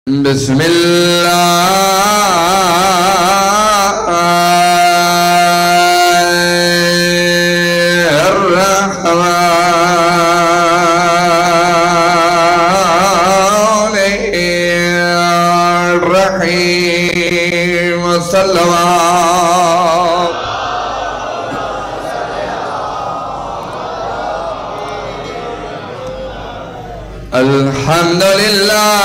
बिस्मिल्लाहिर्रहमानिर्रहीम सल्लल्लाहु अल्हम्दुलिल्लाह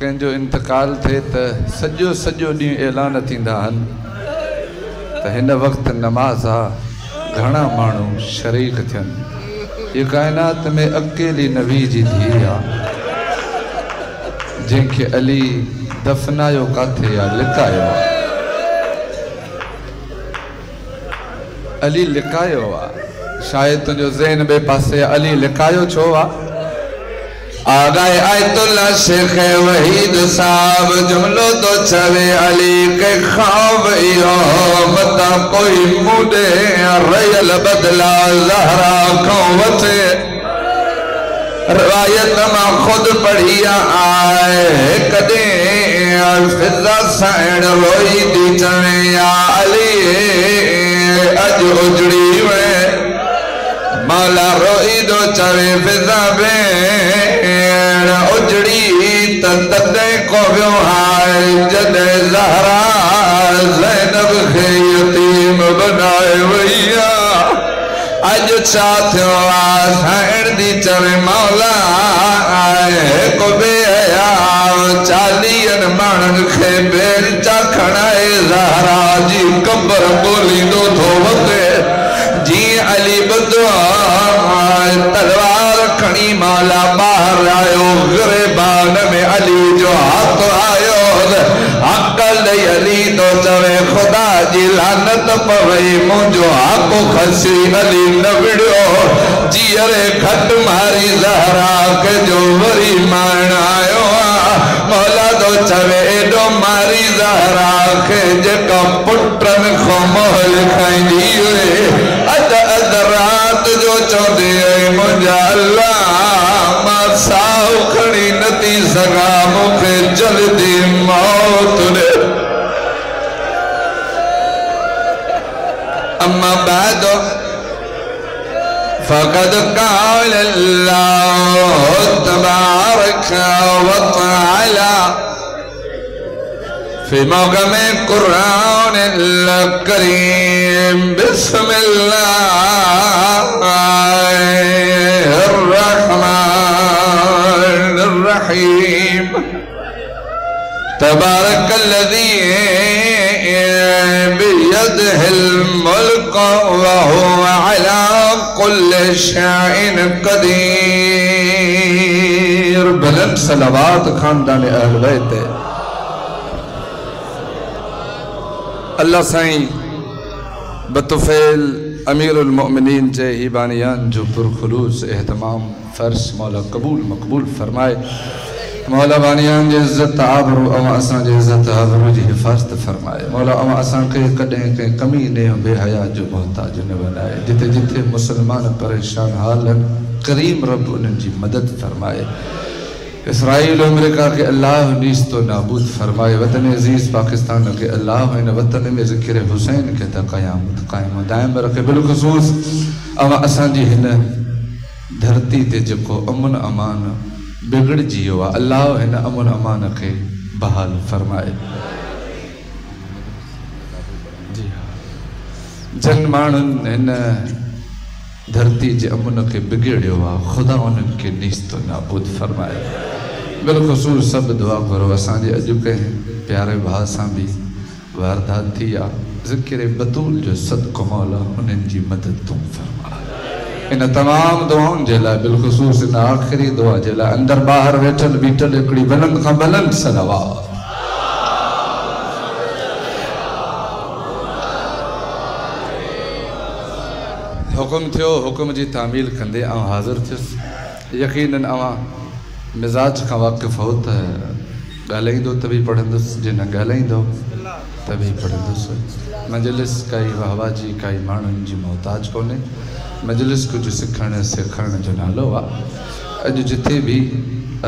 कंहिंजो इंतकाल थे त सॼो ॾींहुं ऐलान थींदा आहिनि त हिन वक़्तु नमाज़ आहे घणा माण्हू शरीक थियनि ये काइनात में अकेली नबी जी धीउ आहे जंहिंखे अली दफ़नायो काथे आहे लिकायो आहे अली लिकायो आहे शायदि तुंहिंजो ज़हन ॿिए पासे अली लिकायो छो आहे आगाए आयतुल्लाह शेख वहीद साहब जुमलो तो छवे अली के ख्वाब इहो मता कोई मुदे रयल बदला ज़हरा को वसे रवायत मां खुद पढ़ी आए कदे फिजा साइण रोई दी चवे या अली उजड़ी में मौला रोई दो चवे फिजा भेण उजड़ी तदे को हाय जदे ज़हरा ज़ैनब खे यतीम बनाए वैया अज छा थियो साइण दी चवे मौला आए को बेया 40 माण्हुनि खे बेर चा खणाए ज़हरा जी कब्र बोली दो थो वते जी अली बदो तलवार खणी मौला बाहर आयो गिरबान में अली जो हाथ आयो अकल अली तो चवे खुदा जी लानत पवई मुझो आको खसी अली न विड़ो जी अरे खट मारी ज़हरा के जो वरी मान आयो मौला तो चवे एडो मारी ज़हरा के जेका पुटन खो मोहल खाईंदी हुए अद रात जो चौदे मुझा अल्लाह मां साहु खड़ी नती सगा मुखे जल्दी मौत ने अम्मा बाद फकद क़ाल अल्लाह तबारक व तआला फी मौक़म कुरान करीम बिस्मिल्लाहिर्रहमानिर्रहीम तबारकल्लज़ी बियदिहिल मुल्क व हुवा अला कुल्लि शैइन क़दीर। बुलंद सलावत खानदान अहल बैत अल्लाह साईं बतुफैल अमीरुल मोमिनीन जे हिबानियान जो पुरखुलूस एहतमाम फर्श मौला कबूल मकबूल फरमाए मौला बानियान जे इज्जत आबरू अवा असां जे इज्जत आबरू जी हिफाजत फरमाए मौला अवा असां के कॾहिं के कमी ने बेहया जो मोहताज न बनाए जिथे जिथे मुसलमान परेशान हाल करीम रब उन्हनि जी मदद फरमाए इसराइल अमेरिका के अल्लाह नीस तो नाबूद फरमाए वतन अजीज़ पाकिस्तान के अल्लाह इन वतन में ज़िक्र हुसैन के त क़यामत कायम दायम रखे बिलखुसूस अवा असां जी हिन धरती ते जेको अमन अमान बिगड़जी वियो आहे अल्लाह हिन अमन अमान के बहाल फरमाए। जी हाँ जन माण्हुनि हिन धरती जे अमन के बिगड़ियो आहे खुदा उन्हनि के नीस तो नाबूद फरमाए। बिलखुसूस सब दुआ करो असांजे अॼु कंहिं प्यारे भाउ सां बि वारदात थी आहे ज़िक्र बतूल जो सदको मौला उन्हनि जी मदद तूं फरमा इन तमाम दुआउनि जे लाइ बिलखुसूस इन आख़िरी दुआ जे लाइ अंदर ॿाहिरि वेठल बीठल हिकिड़ी बुलंद खां बुलंद सलावत हुकुम थियो हुकुम जी तामील कंदे आउं हाज़िर थियुसि यकीनन अवां मिजाज खां वाक़िफ़ हो त ॻाल्हाईंदो त बि पढ़ंदुसि जे न ॻाल्हाईंदो त बि पढ़ंदुसि मजलिस काई वाहवा जी काई माण्हुनि जी मोहताज कोन्हे मजलिस कुझु सिखण सेखारण जो नालो आहे अॼु जिथे बि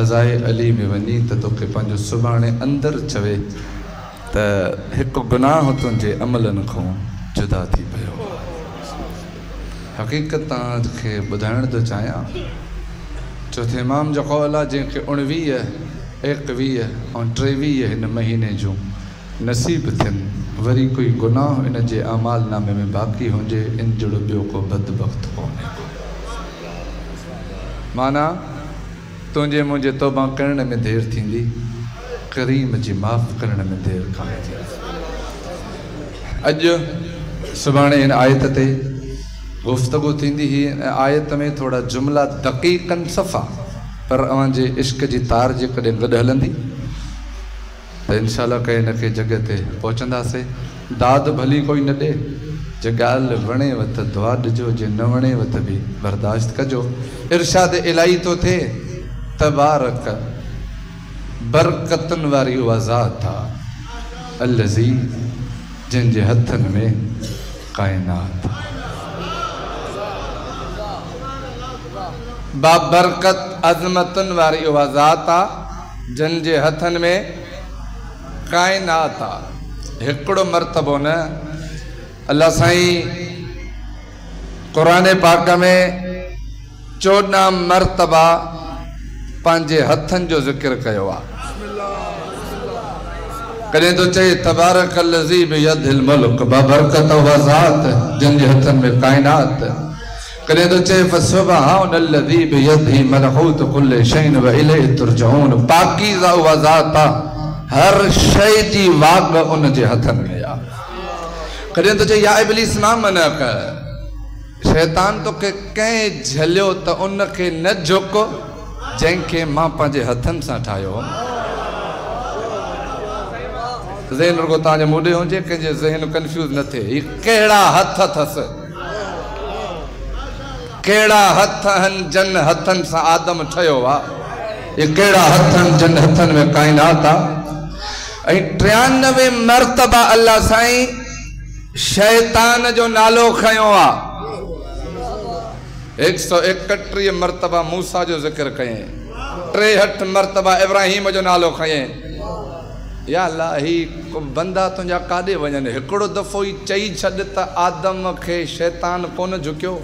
अज़ाए अली में वञी त तोखे पंहिंजो सुभाणे अंदरि चवे त हिकु गुनाह तुंहिंजे अमलनि खां जुदा थी पियो हक़ीक़त तव्हांखे ॿुधाइण थो चाहियां चौथे इमाम जो क़ौल आहे जंहिंखे 19, 21 ऐं 23 हिन महीने जूं नसीब थियनि वरी कोई गुनाह इन जे अमाल नामे में बाक़ी हुजे इन जहिड़ो ॿियो को बदबख़्त कोन्हे माना तुंहिंजे मुंहिंजे तौबा करण में देरि थींदी करीम जी माफ़ करण में देरि कान थींदी। अॼु सुभाणे हिन आयत ते गुफ्तगू थींदी ही आयत में थोड़ा जुमला दक़ीक़न सफ़ा पर अवांजे इश्क जी तार जे कॾहिं गॾु हलंदी त इंशाअल्लाह कंहिं न कंहिं जॻह ते पहुचंदासीं। दाद भली कोई न ॾे जे ॻाल्हि वणेव त दुआ ॾिजो जे न वणेव त बि बर्दाश्त कजो। इरशाद इलाही तो थिए तबारक बरकतन वारी उहा ज़ात आहे अल्लज़ी जिन जे हथनि में काइनात बाबरकत अज़मतन वारी उहा ज़ात आहे जिन जे हथनि में काइनात आहे। हिकिड़ो मर्तबो न अल्लाह साईं कुरान पाक में 14 मरतबा पंहिंजे हथन जो जिक्र कयो आ। कॾहिं तो चए तबारकल्लज़ी बियदिल मुल्क बबरकत वज़ात, जिन जे हथन में कायनात। कॾहिं तो चए फसुबहानल्लज़ी बियदिही मलकूत कुल्लि शैइन व इलैहि तुरजऊन, पाकीज़ा उहा ज़ात आ, हर शइ जी वाग उन जे हथन में आ। कॾहिं तो चए या इब्लीस ना मन कर, शैतान तो के कंहिं झलियो त उन खे न झुक जंहिंखे मां पंहिंजे हथनि सां ठाहियो। ज़हन रुगो तव्हांजे मुॾे हुजे, कंहिंजे ज़हन कंफ्यूज न थिए। ही कहिड़ा हथ अथसि, कहिड़ा हथ आहिनि जन हथनि सां आदम ठहियो आहे। ये कहिड़ा हथ आहिनि जन हथनि में काइनात आहे। ऐं 93 मरतबा अल्लाह साईं शैतान जो नालो खयो आहे। 131 मरतबा मूसा जो ज़िक्र कयईं, 63 मरतबा इब्राहिम जो नालो खयईं। या अल्लाह, ही बंदा तुंहिंजा काॾे वञनि? हिकिड़ो दफ़ो ई चई छॾ त आदम खे शैतान कोन झुकियो।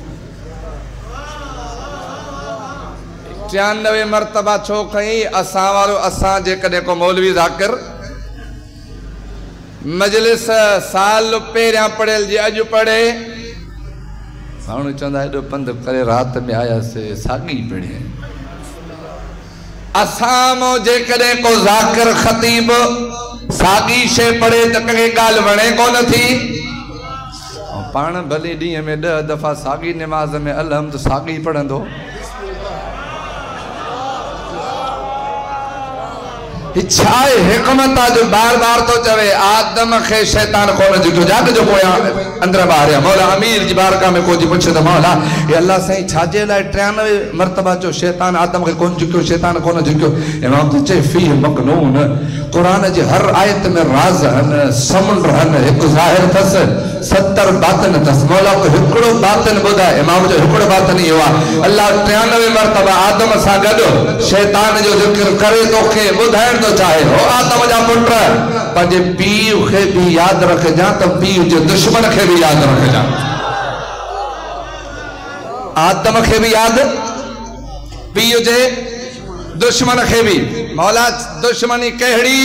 93 मरतबा छो खयईं? असां वारो असां जेकॾहिं को मौलवी ज़ाकिर मजलिस साल पहिरियां पढ़ियल जी अॼु पढ़े, माण्हू चवंदा हेॾो पंधु करे राति में आयासीं साॻी पढ़े। असां मां जेकॾहिं को ज़ाकिर ख़तीब साॻी शइ पढ़े त कंहिंखे ॻाल्हि वणे कोन थी। पाण भले ॾींहं में 10 दफ़ा साॻी निमाज़ में अलहम्द साॻी पढ़ंदो। छा आहे हिकमत आहे जो बार बार तो चवे आदम खे शैतान कोन झुकियो? जाग जो पोयां अंदर ॿाहिरि मौला अमीर जी बारगाह में कोई पुछे त मौला हे अल्लाह साईं छाजे लाइ 93 मरतबा जो शैतान आदम खे कोन झुकियो, शैतान कोन झुकियो? इमाम तो चए फी मकनून, कुरान जे हर आयत में राज आहिनि, समुंड आहिनि, हिकु ज़ाहिर अथसि, 70 बातिन अथसि। मौला को हिकिड़ो बातिन ॿुधाए। इमाम जो हिकिड़ो बातिन इहो आहे, अल्लाह 93 मरतबा आदम सां गॾु शैतान जो ज़िक्र करे तोखे ॿुधाइण तो चाहे। हो आदम जा पुट, पंहिंजे पीउ खे बि यादि रखजां त पीउ जे दुश्मन खे बि यादि रखजां। आदम खे बि यादि, पीउ जे दुश्मन खे बि। मौला दुश्मनी कहिड़ी?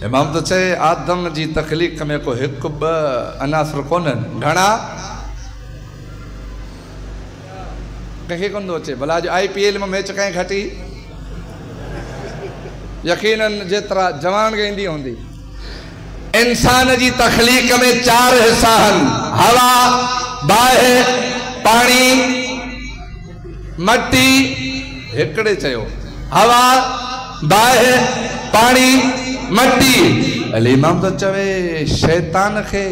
इमाम तो चए आदम जी तख़लीक़ में को हिकु ॿ अनासर कोन्हनि। घणा? कंहिंखे कोन थो अचे। भला अॼु IPL में मैच कंहिं खटी? यकीनन जेतिरा जवान खे ईंदी हूंदी। इंसान जी तख़लीक़ में 4 हिस्सा आहिनि, हवा, बाहि, पाणी, मट्टी। हिकिड़े चयो हवा, बाहि, पाणी, मट्टी। अली इमाम तो चवे शैतान खे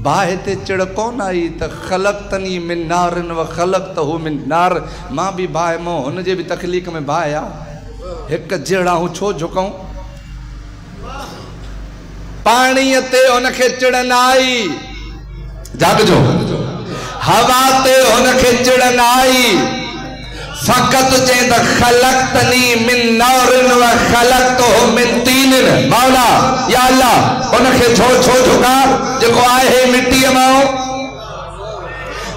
बाहि ते चिड़ कोन आई त ख़लक़तनी मिन नारिन व ख़लक़तहू मिन नार, मां बि बाहि मां, हुन जे बि तख़लीक़ में बाहि आहे। हिकु जहिड़ा हूं छो झुकऊं? पाणीअ ते हुनखे चिड़ न आई, जागजो। हवा ते हुनखे चिड़ न आई, फ़क़त चई त ख़लक़तनी मिन नारिन व ख़लक़तहू मिन तीनिन। मौला या अल्लाह हुनखे छो झुका जेको आहे मिटीअ मां?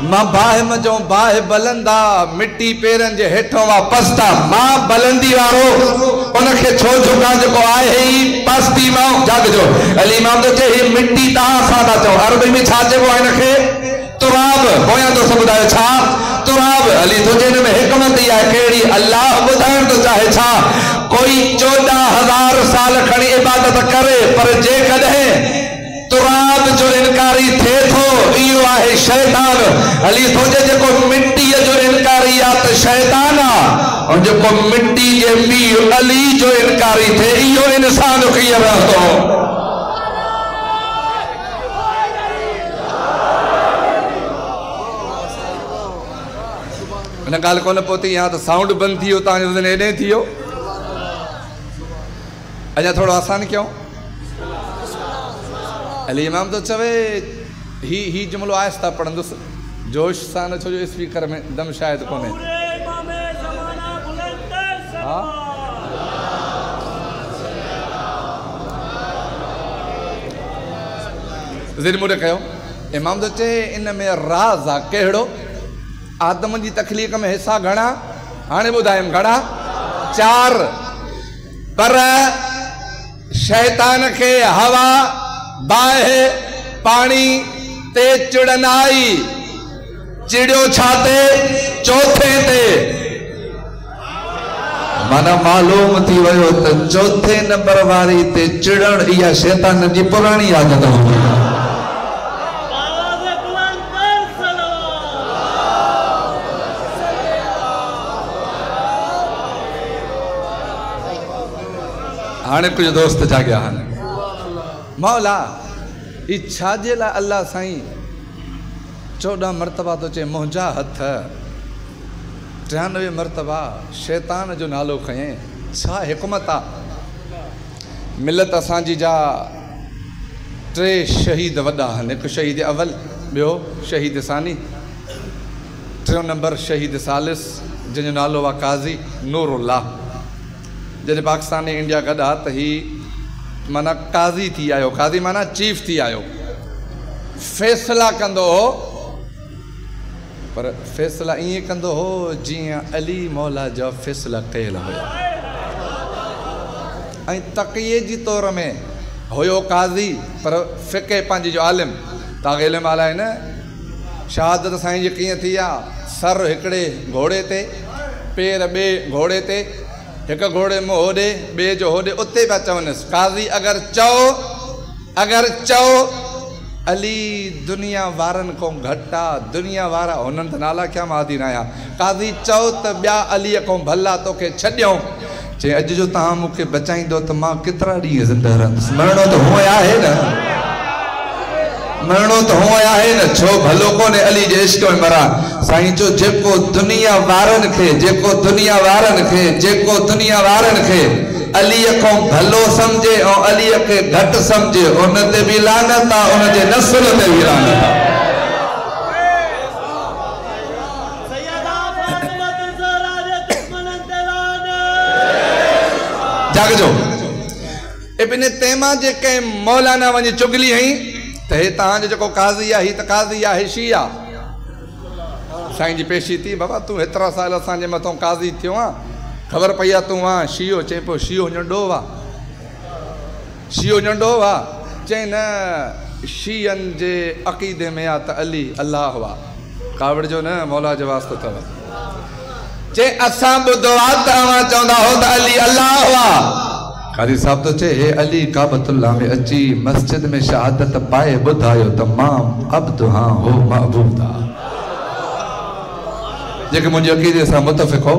मां बाहि मजो बाहि बलंदा, मिट्टी पेरनि जे हेठों वा पस्ता, मां बलंदी वारो उनखे छो झुका जेको आहे ही पस्ती मां? जागजो। अली इमाम तो चए मिट्टी तव्हां सां था चओ, अरबी में छा चइबो आहे हिनखे? तुराब। पोयां तो ॿुधायो छा? तुराब। अली तुंहिंजे हिन में हिकमत ई आहे कहिड़ी? अल्लाह ॿुधाइण तो चाहे छा? कोई 14,000 साल खणी इबादत करे, पर जेकॾहिं तुराब जो इनकारी थिए थो, इहो आहे शैतान। अली तुंहिंजे जेको मिट्टीअ जो इनकारी आहे त शैतान आहे, ऐं जेको मिट्टी जे पीउ अली जो इनकारी थिए, इहो इंसान कीअं रहंदो? हिन ॻाल्हि कोन पहुती। यहाँ त साउंड बंदि थी वियो, तव्हांजो एॾे थी वियो। अञा थोरो आसान कयूं। अली इमाम तो चवे ही जुमलो आहिस्ता पढ़ंदुसि, जोश सां न, छो जो स्पीकर में दम शायदि कोन्हे। ज़िर मुड़े कयो। इमाम तो चए इन में राज़ आहे। कहिड़ो? आदम जी तकलीफ़ में हिस्सा घणा हाणे ॿुधायमि घणा 4 पर शैतान के हवा बाहि पानी ते चिड़न आई चिड़ियो छाते चौथे ते माना मालूम थी वयो त चौथे नंबर वारी ते चिड़न इहा शैतान जी पुरानी आदत हुई। हाणे कुछ दोस्त जाग्या हाणे मौला इच्छा जे ला अल्लाह साईं 14 मरतबा तो चे मुंहिंजा हथ 93 मरतबा शैतान जो नालो खयें छा हिकमत आ। मिलत असांजी जा 3 शहीद वॾा आहिनि हिकु शहीद अवल ॿियो शहीद सानी 3 नंबर शहीद सालिस जंहिंजो नालो आहे काज़ी नूरुल्लाह। जॾहिं पाकिस्तान ऐं इंडिया गॾु आहे त ही माना काज़ी थी आयो काज़ी माना चीफ थी आयो फ़ैसिला कंदो हो पर फ़ैसिला ईअं कंदो हो जीअं अली मौला जा फ़ैसिला कयल हुया ऐं तक़िए जी तौर में हुयो काज़ी पर फ़िक़े पंहिंजी जो आलिम तव्हांखे इल्मु आहे न शहादत साईं जी कीअं थी आहे सर हिकिड़े घोड़े ते पेर ॿिए घोड़े ते एक घोड़े में होॾे ॿिए जो होॾे उते पिया चवनिसि काज़ी अगर चओ अली दुनिया वारनि खां घटि आहे दुनिया वारा हुननि त नाला क्या मादीन आया काज़ी चओ त ॿिया अलीअ खां भला तोखे छॾियऊं चई अॼु जो तव्हां मूंखे बचाईंदो त मां केतिरा ॾींहं ज़िंदा रहंदुसि मरणो त हूअं आहे न मरणो तो हो आहे न छो भलो कोने अली जे इश्क में मरा साईं जो जेको दुनिया वारन खे अली को भलो समझे और अली के घट समझे उन ते भी लानत आ उन जे नस्ल ते भी लानत आ। जागजो इब्ने तैमा जे के मौलाना वनी चुगली हई तो हे तहां जो काज़ी आहे ही त काज़ी आहे शिया साईं जी पेशी थी बाबा तू हेतिरा साल असांजे मथों काज़ी थियो आहे ख़बर पई आहे तू वहाँ शियो चई पोइ शियो ञंडो वा चई न शियनि जे अक़ीदे में आहे त अली अल्लाह हुआ कावड़ जो न मौला जो वास्तो अथव चई असां ॿुधो आहे त अवां चवंदा हो त अली अल्लाह हुआ कादी साहब तो चे हे अली काबतुल्लाह में अची मस्जिद में शहादत पाए बुधायो तमाम अब्द हाँ हो महबूबा जेके मुझे अकीदे से मुतफिक हो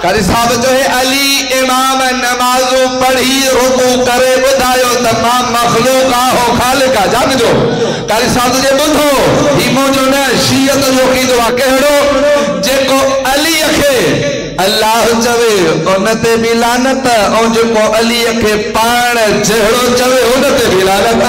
कादी साहब जो है अली इमाम नमाज़ो पढ़ी रुकू करे बुधायो तमाम मखलूका हो खालिका जान जो कादी साहब जे बुधो ही मुझो न शियत जो कीदो आ केड़ो जेको अली खे अल्लाह चवे उनते भी लानत और जो अली के पाण जहड़ो चवे उनते भी लानत।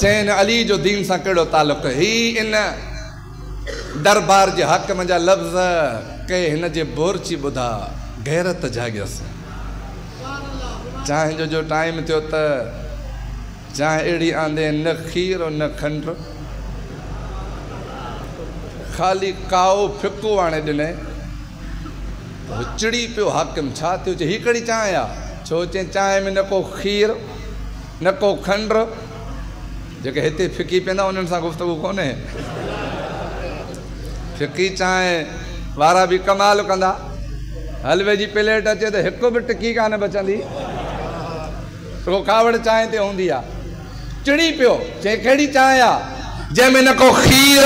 चैन अली जो दीन सा केड़ो ताल्लुक ही इन दरबार जे हक में जा लफ्ज के इन जे बोरची बुधा गैरत जागस चाहे जो टाइम थियो त चाहे एड़ी आंदे न खीर और न खंड खाली काओ फिको आने दिने चिड़ी पियो हाकिम छा थियो चे ही कड़ी चाहे आ छो चे चाहे में न को खीर न को खंड जेके हिते फिकी पेंदा उन्हनि सां गुफ्तगू कोने फिकी चाहे वारा भी कमाल कंदा हलवे जी प्लेट अचे तो एक भी टिकी कान बचंदी तो कावड़ चाहे ते होंदी आ चिड़ी पियो चे केड़ी चाहे आ जंहिंमें न को खीर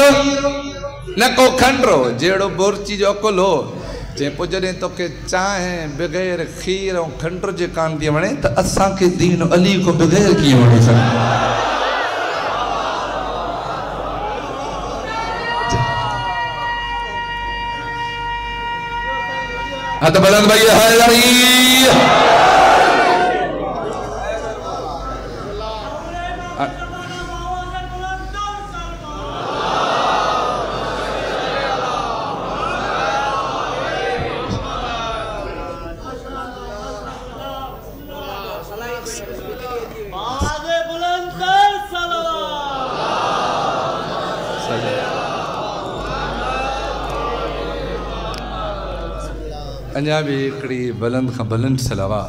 न को खंडो जेड़ो बोरची जो अकुल हो चे पोइ जॾहिं तोखे चाहे बग़ैर खीर और खंड जे कान थी वणे त असांखे दीन अली को बग़ैर कीअं वणे सघे। हथ बुलंद भाई हैदरी अञा भी हिकिड़ी बुलंद खां बुलंद सलवा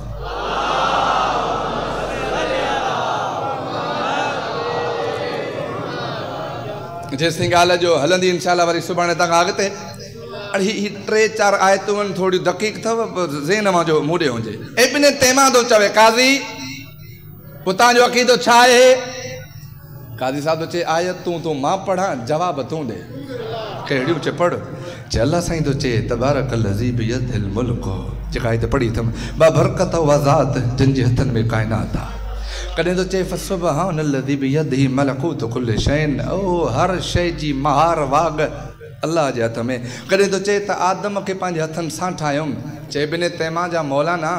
जेसिताईं ॻाल्हि जो हलंदी इंशाअल्लाह वरी सुभाणे तव्हां अॻिते ही 3-4 आयतूं आहिनि थोड़ी दक़ीक़ अथव ज़हन मां जो मूं ॾे हुजे इब्न तैमा थो चवे काज़ी पोइ तव्हांजो अक़ीदो छा आहे काज़ी साहब थो चए आयतूं तूं मां पढ़ां जवाब तूं ॾे कहिड़ियूं चए पढ़ चे अल्लाह साईं तो चे तबारकल्लज़ी बियदिल मुल्क जेका हिते पढ़ी अथमि बाबरकत वज़ात जिन जे हथनि में काइनात आहे कॾहिं तो चे फसुबहानल्लज़ी बियदिही मलकूत कुल्लि शैइन ओ हर शइ जी महार वाग अल्लाह जे हथ में कॾहिं तो चे त आदम खे पंहिंजे हथनि सां ठाहियुमि चे इब्न तैमा जा मौलाना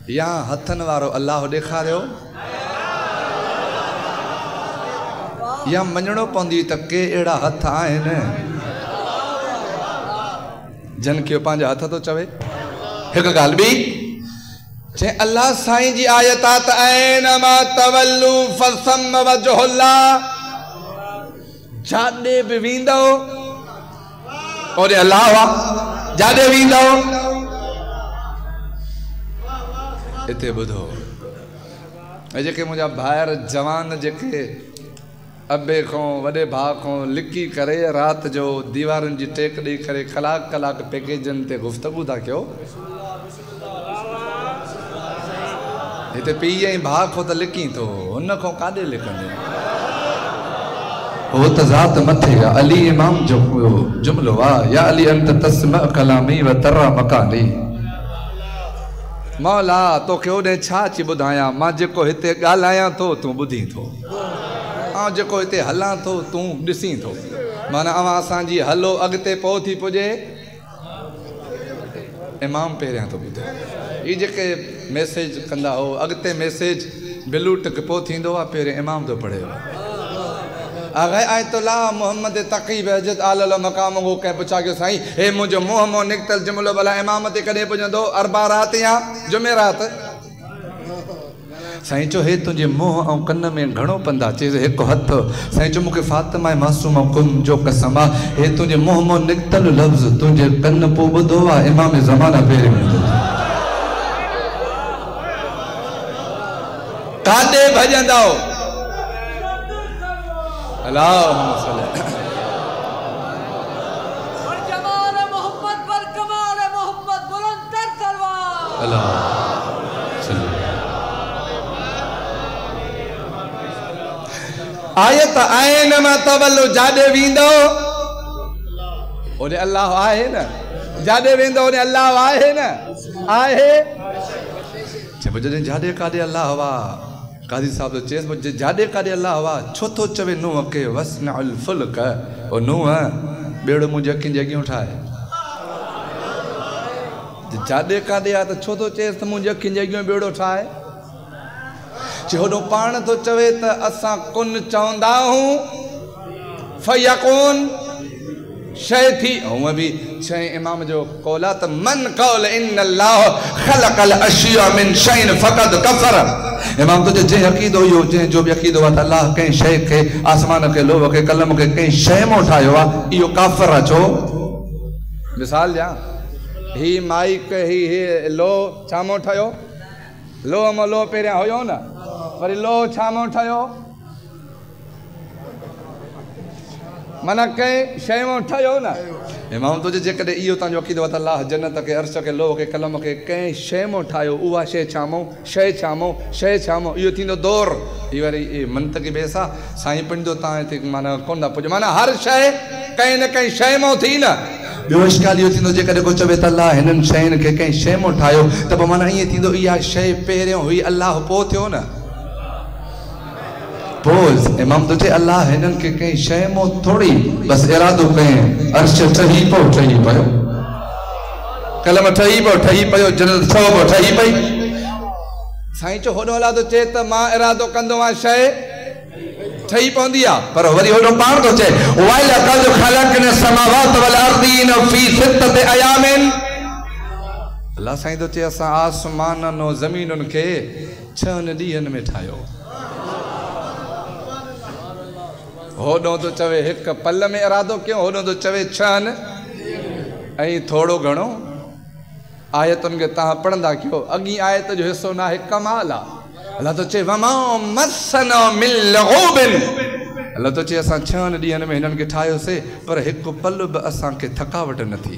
या हथनि वारो अल्लाह ॾेखारियो या मञणो पवंदी त के अहिड़ा हथ आहिनि जन के पंहिंजा हथ तो चवे हिकु ॻाल्हि ॿी चे अल्लाह साईं जी आयत आहे त ऐनमा तवल्लू फसम वजहुल्लाह जाॾे बि वेंदो ओॾे अल्लाह आहे जाॾे वेंदो हिते ॿुधो ऐं जेके मुंहिंजा ॿाहिरि जवान जेके अबे को वॾे भाउ को लिकी करे राति जो दीवारुनि जी टेक ॾेई करे कलाक पैकेजनि ते गुफ़्तगू था कयो हिते पीउ ऐं भाउ को त लिकी थो हुन खां काॾे लिकंदे हो त ज़ात मथे अली इमाम जो जुमिलो आहे या अली अंत तस्मा कलामी व तर्रा मकानी मौला तोखे ओॾे छा अची ॿुधायां मां जेको हिते ॻाल्हायां थो तूं ॿुधी थो ऐं जेको हिते हलां थो तूं ॾिसी थो माना अवां असांजी हलो अॻिते पोइ थी पुॼे इमाम पहिरियां थो ॿुधे ही जेके मैसेज कंदा हो अॻिते मैसेज बिलूट पोइ थींदो आहे पहिरियों इमाम थो पढ़े आगे आयतुल्लाह मोहम्मद तक़ी बहजत आलल मक़ाम हो कंहिं पुछा कयो साईं हे मुंहिंजो मुंहुं मों निकितल जुमिलो भला इमाम ते कॾहिं पुॼंदो अरबा राति या जुमेरात साईं चो हे तुझे मुंह ऐं कन में घणो पंदा चए हिकु हथ साईं चो मूंखे फातिमा मासूम कुम जो कसम आहे हे तुझे मुंह मों निकितल लफ़्ज़ तुंहिंजे कन पोइ ॿुधो आहे इमाम ज़माना पहिरियों ॿुधो काॾे भॼंदो अल्लाहुम्मा सल्ली अल्लाह आयत ऐनमा तवल्लू जाॾे वेंदो ओॾे अल्लाह आहे न जाॾे वेंदो ओॾे अल्लाह आहे न आहे चइबो जॾहिं जाॾे काॾे अल्लाह वाह काज़ी साहब तो चएसि जाॾे काॾे अल्लाह वाह छो थो चवे नूह खे वस्नअल फुल्क ओ नूह ॿेड़ो मुंहिंजे अखियुनि जे अॻियां ठाहे जाॾे काॾे आहे त छो थो चएसि त मुंहिंजे अखियुनि जे अॻियां ॿेड़ो ठाहे जे होॾो पाण थो चवे त असां कुन चवंदा आहियूं फयकून शइ थी हूअं बि शइ इमाम जो कौल आहे त मन कौल इन अल्लाह ख़लक़ल अशिया मिन शैइन फ़क़द कफ़र इमाम तुझे जंहिं अक़ीदो इहो जंहिंजो बि अक़ीदो आहे त अल्लाह कंहिं शइ खे आसमान खे लोह खे कलम खे कंहिं शइ मां ठाहियो आहे इहो काफ़र आहे छो मिसाल ॾियां ही माइक ही लो छा मां ठहियो लोह मां लोह पहिरियां हुयो न वरी लोह छा मां ठहियो माना कंहिं शइ मां ठहियो न इमाम तुझे जेकॾहिं इहो तव्हांजो अक़ीदो आहे त अल्लाह जन्नत खे अर्श खे लोह खे कलम खे कंहिं शइ मां ठाहियो उहा शइ छा मां शइ छा मां शइ छा मां इहो थींदो दौर हीअ वरी मंतक़ी बेस आहे साईं पंडितो तव्हां हिते माना कोन था पुॼो माना हर शइ कंहिं न कंहिं शइ मां थी न ॿियो इश्काल इहो थींदो जेकॾहिं को चवे त अल्लाह हिननि शयुनि खे कंहिं शइ मां ठाहियो त पोइ माना ईअं थींदो इहा शइ पहिरियों हुई अल्लाह पोइ थियो न पोइ इमाम तो चए अल्लाह हिननि खे कंहिं शइ मां थोरी बसि इरादो कयईं अर्श ठही पियो कलम ठही पियो जन्नत ठही पई साईं चो होॾो अलाह तो चए त मां इरादो कंदो आहियां शइ ठही पवंदी आहे पर वरी होॾो पाण थो चए वलक़द ख़लक़ना समावात वल अर्दीन फी सित्तति अयामिन अल्लाह साईं तो चए असां आसमाननि ऐं ज़मीनुनि खे 6 ॾींहंनि में ठाहियो। होॾो तो चवे हिकु पल में इरादो कयो, होॾो तो चवे 6 ऐं थोरो घणो आयतुनि खे तव्हां पढ़ंदा कयो। अॻी आयत जो हिसो ना आहे, कमाल आहे। अल्लाह तो चए वमा मसना मिन लगूबिन, अल्लाह तो चए असां 6 ॾींहंनि में हिननि खे ठाहियोसीं, पर हिकु पल बि असांखे थकावट न थी।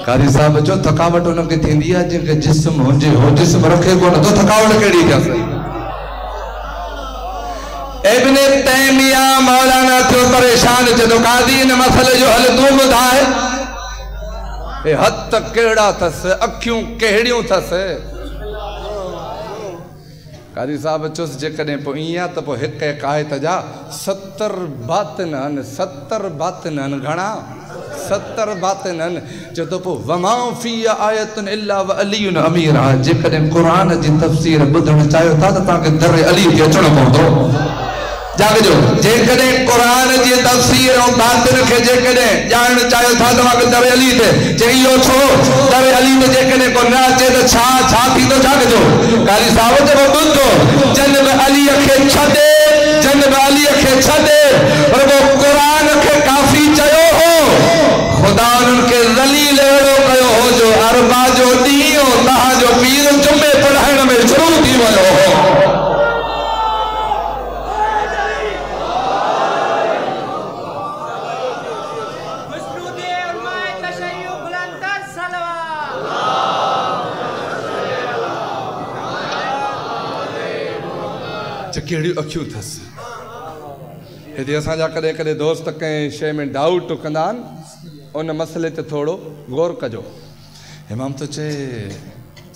कारी साहब जो थकावट हुनखे थींदी आहे जंहिंखे जिस्म हुजे, हो जिस्म रखे कोन थो, थकावट कहिड़ी अथसि। इब्न तैमिया मौलाना थियो परेशान, चए कादी इन मसले जो हल तूं ॿुधाए। हथ कहिड़ा अथसि, अखियूं कहिड़ियूं अथसि। कारी साहब चुस जेकॾहिं पोइ ईअं आहे त पोइ हिकु हिकु आयत जा 70 बातिन आहिनि। 70 बातिन आहिनि। घणा? 70 बातिन आहिनि। चए थो पोइ वमा फी आयतुन इल्ला व अलीयुन अमीर आहे। जेकॾहिं क़ुरान जी तफ़सीर ॿुधणु चाहियो था त तव्हांखे दर अली खे अचणो पवंदो। जागजो, जेकॾहिं क़ुरान जी तफ़सीर ऐं बातिन खे जेकॾहिं ॼाणणु चाहियो था तव्हांखे दर अली ते। चए इहो छो? दर अली ते जेकॾहिं को न अचे त छा थींदो? जागजो, कारी साहब चए ॿुधो, जनब अलीअ खे छॾे, जनब अलीअ खे छॾे, पर वो क़ुरान खे काफ़ी चयो हो। ख़ुदा उन्हनि खे ज़लील अहिड़ो कयो हो जो अरबा जो ॾींहुं तव्हांजो पीर जुमे पढ़ाइण में शुरू थी वियो हो। कहिड़ियूं अखियूं अथसि। हिते असांजा कॾहिं कॾहिं दोस्त कंहिं शइ में डाउट कंदा आहिनि, उन मसइले ते थोरो गौर कजो। इमाम तो चए,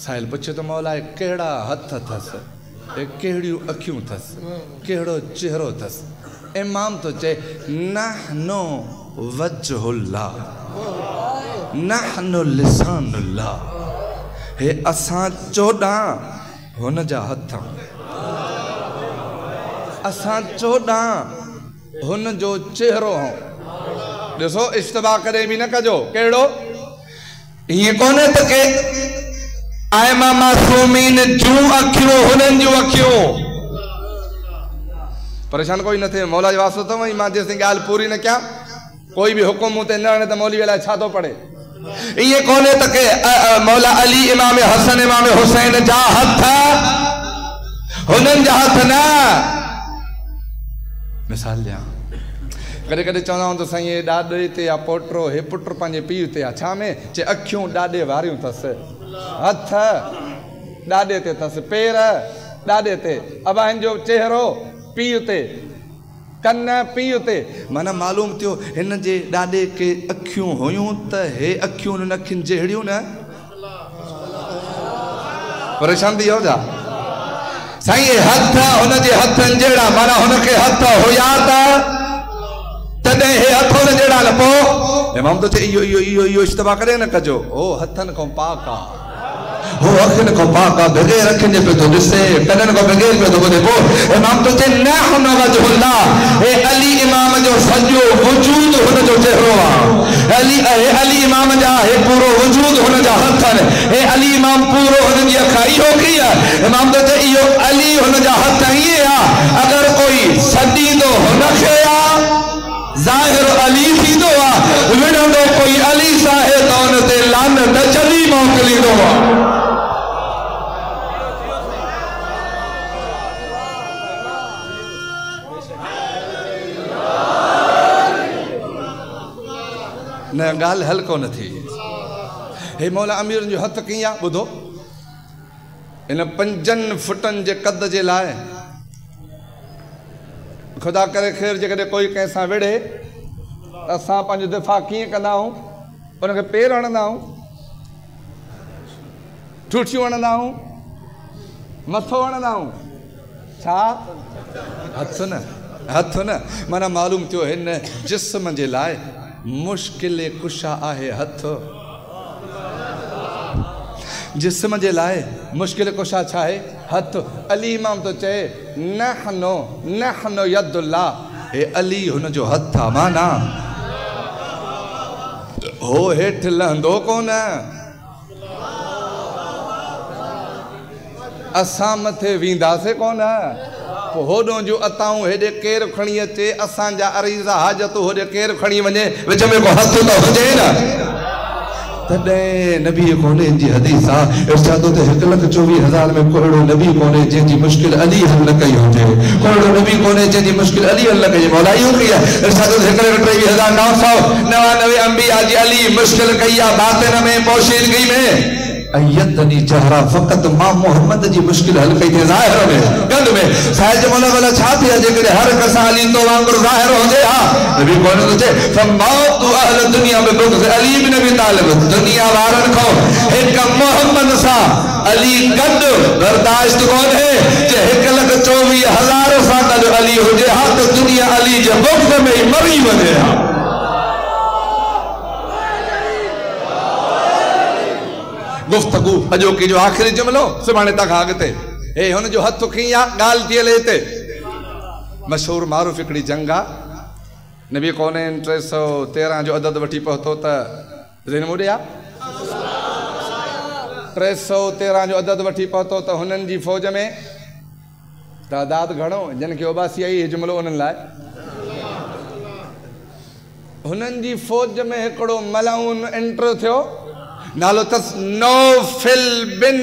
साहिल पुछे तो मौला कहिड़ा हथ अथसि, कहिड़ियूं अखियूं अथसि, कहिड़ो चेहरो अथसि। इमाम तो चए नहनु वजहुल्लाह, नहनु लिसानुल्लाह। हे असां 14 हुन जा हथ, असां 14 हुन जो चेहरो हूं। ॾिसो इश्तबा करे बि न कजो। कहिड़ो? ईअं कोन्हे त के आइमा मासूमीन जूं अखियूं हुननि जूं अखियूं। परेशान कोई न थिए, मौला जो वास्तो अथव। मां जेसिताईं ॻाल्हि पूरी न कयां, कोई बि हुकुम मूं ते न हणे त मौलवी अलाए छा थो पढ़े। ईअं कोन्हे त के मौला अली इमाम हसन इमाम हुसैन जा हथ हुननि जा हथ न। मिसाल ॾियां, कॾहिं कॾहिं चवंदा आहियूं त साईं ॾाॾे ते या पोटो, हे पुटु पंहिंजे पीउ ते आहे। छा में? चए अखियूं ॾाॾे वारियूं अथसि, हथ ॾाॾे ते अथसि, पेर ॾाॾे ते, अबाहिनि जो चेहरो पीउ ते, कन पीउ ते। माना मालूम थियो हिन जे ॾाॾे के अखियूं हुयूं त हे अखियूं हुननि अखियुनि जहिड़ियूं न। परेशान थी वियो छा? साईं हथ हुनजे हथनि जहिड़ा, माना हुनखे हथ हुया तॾहिं हे हथ हुन जहिड़ा न। पोइ इमाम तो चए इहो इहो इहो इहो इश्तबा करे न कजो। हो हथनि खां पाक आहे, हो अखियुनि खां पाक आहे, बग़ैर अखियुनि जे पियो थो ॾिसे, कननि खां बग़ैर पियो थो ॿुधे। पोइ इमाम तो चए न हुन वजहुल्लाह, हे अली इमाम जो सॼो वजूद हुनजो चेहरो आहे। अली इमाम जा हे पूरो वजूद हुन जा हथ आहिनि। हे अली इमाम पूरो हुनजी अखि। इहो कीअं? इमाम तो चए इहो अली हुन जा हथ ईअं आहे, अगरि कोई सॾींदो हुनखे आहे ज़ाहिर अली थींदो आहे, विढ़ंदो कोई अली साहिब त हुन ते लानत जली मोकिलींदो आहे। न ॻाल्हि हल कोन थी। हे मौला अमीर जो हथ कीअं आहे? ॿुधो, इन 5 फुटनि जे कद जे लाइ ख़ुदा करे ख़ैर जेकॾहिं कोई कंहिं सां विढ़े त असां पंहिंजो दिफ़ा कीअं कंदा आहियूं? उनखे पेर हणंदा आहियूं, ठूठियूं हणंदा आहियूं, मथो हणंदा आहियूं। छा? हथ न, हथ न। माना मालूम थियो हिन जिस्म जे लाइ मुश्किल कुशा आहे हथ। जिस्म जे लाइ मुश्किल कुशा छा आहे? हथ। अली इमाम तो चए नहनो नहनो यदुल्लाह, हे अली हुन जो हथ आहे। माना हो हेठि लहंदो कोन, असां मथे वींदासे कोन होॾों जो अताऊं हेॾे केरु खणी अचे असांजा अरीज़ा हाजतूं होॾे केरु खणी वञे विच में को हथ त हुजे न तॾहिं नबी कोन्हे जी हदीस आहे इरशाद ते 1,24,000 में कोहिड़ो नबी कोन्हे जंहिंजी मुश्किल अली हल न कई हुजे कोहिड़ो नबी कोन्हे जंहिंजी मुश्किल अली हल न कई मौला इहो कई आहे इरशाद 1,23,999 अंबिया जी अली मुश्किल कई आहे बातिन में पोशीदगी में अयतनी जहरा फकत मां मोहम्मद जी मुश्किल हल कई थे ज़ाहिर में गंद में साहिब मोला वाला छा थे जेकॾहिं हर कसा अली तो वांगुरु ज़ाहिर हुजे हा नबी कोन थो चए फमातु अहल दुनिया में बुग़्ज़ अली बिन अबी तालिब दुनिया वारन को एक मोहम्मद सा अली गड बर्दाश्त कोन है जे 1,24,000 सा गड अली हुजे हा तो दुनिया अली जे बुग़्ज़ में ही मरी वञे हा गुफ्तगू अजो की जो आखिरी जुमलो सुभाणे तक आगते हे हुन जो हथ खिया गाल थियल हिते मशहूर मारूफ हिकड़ी जंगा नबी कोने 313 जो अदद वठी पहुतो त ज़हन मुड़िया 313 जो अदद वठी पहुतो त हुनन जी फौज में तादाद घणो जन के उबासी आई जुमलो उनन लाए हुनन जी फौज में एकड़ो मलाउन एंटर थियो नालो तस नौफिल बिन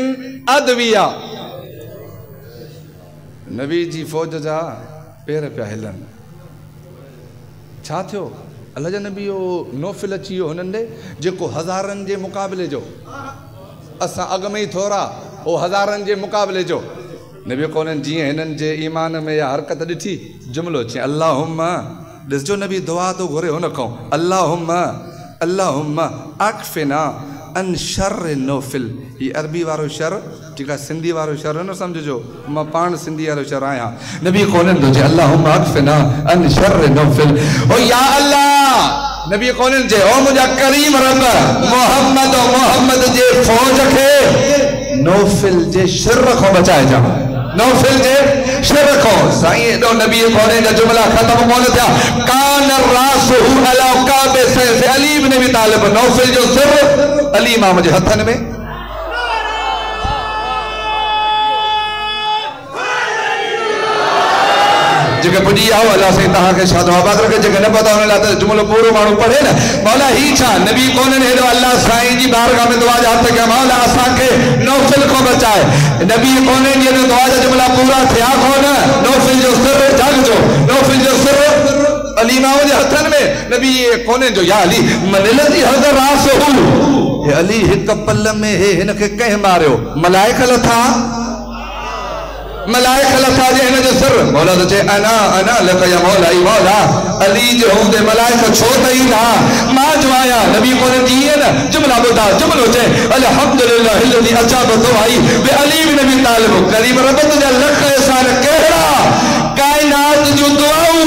अदविया नबी जी फौज जा पैर पिया हिलन छा थियो अल्लाह जा नबी नौफिल अची वियो हुननि ॾे जेको हज़ारनि जे मुक़ाबले जो असां अॻ में ई थोरा ओ हज़ारनि जे मुक़ाबले जो नबी कोन्हनि जीअं हिननि जे ईमान में या हरकत ॾिठी जुमिलो चई अल्लाहुम्मा ॾिसजो नबी दुआ थो घुरे हुन खां अल्लाहुम्मा अल्लाहुम्मा अक्फिना अन शर्र नौफिल ये अरबी वारो शर ठीक है सिंधी वारो शर न समझो मां पान सिंधी वारो शर आया नबी कोन्हनि थो चए अल्लाहुम्मा अक्फिना अन शर्र नौफिल ओ या अल्लाह नबी कोन्हनि चए ओ मुंहिंजा करीम रब मोहम्मद जे फौज खे नौफिल जे शर खां बचाए जा नौफिल जे शर खां साईं एॾो नबी कोन्हे जा जुमला ख़त्म कोन थिया कान रासहु अला काबे से अली इब्न अबी तालिब नौफिल जो सिर अली इमाम जे हथन में जेके पुजी आओ अल्लाह से तहां के शाद आबाद रखे जेके न पता उन लाते जुमलो पूरो मानू पढ़े न मौला ही छा नबी कोन ने हेडो अल्लाह साईं जी बारगाह में दुआ जात के मौला असा के नौफिल को बचाए नबी कोन ने दुआ जा जुमला पूरा थिया कोन नौफिल जो सिर जाग जो नौफिल जो सिर अली इमाम जे हथन में नबी कोन जो या अली मनल जी हज़र रासहु ये अली एक पल में हे इनके कह मारियो मलाइका लथा जे हिन जो सिर मौला तो चे अना लक या मौला ई मौला अली जो हुंदे मलाइका छो तई था मां जो आया नबी कोन जी न जुमला बुधा जुमलो चे अल्हम्दुलिल्लाह अल्लज़ी अजाब दुआई बे अली बिन अबी तालिब करीम रब तुझा लख एहसान केड़ा कायनात जो दुआऊं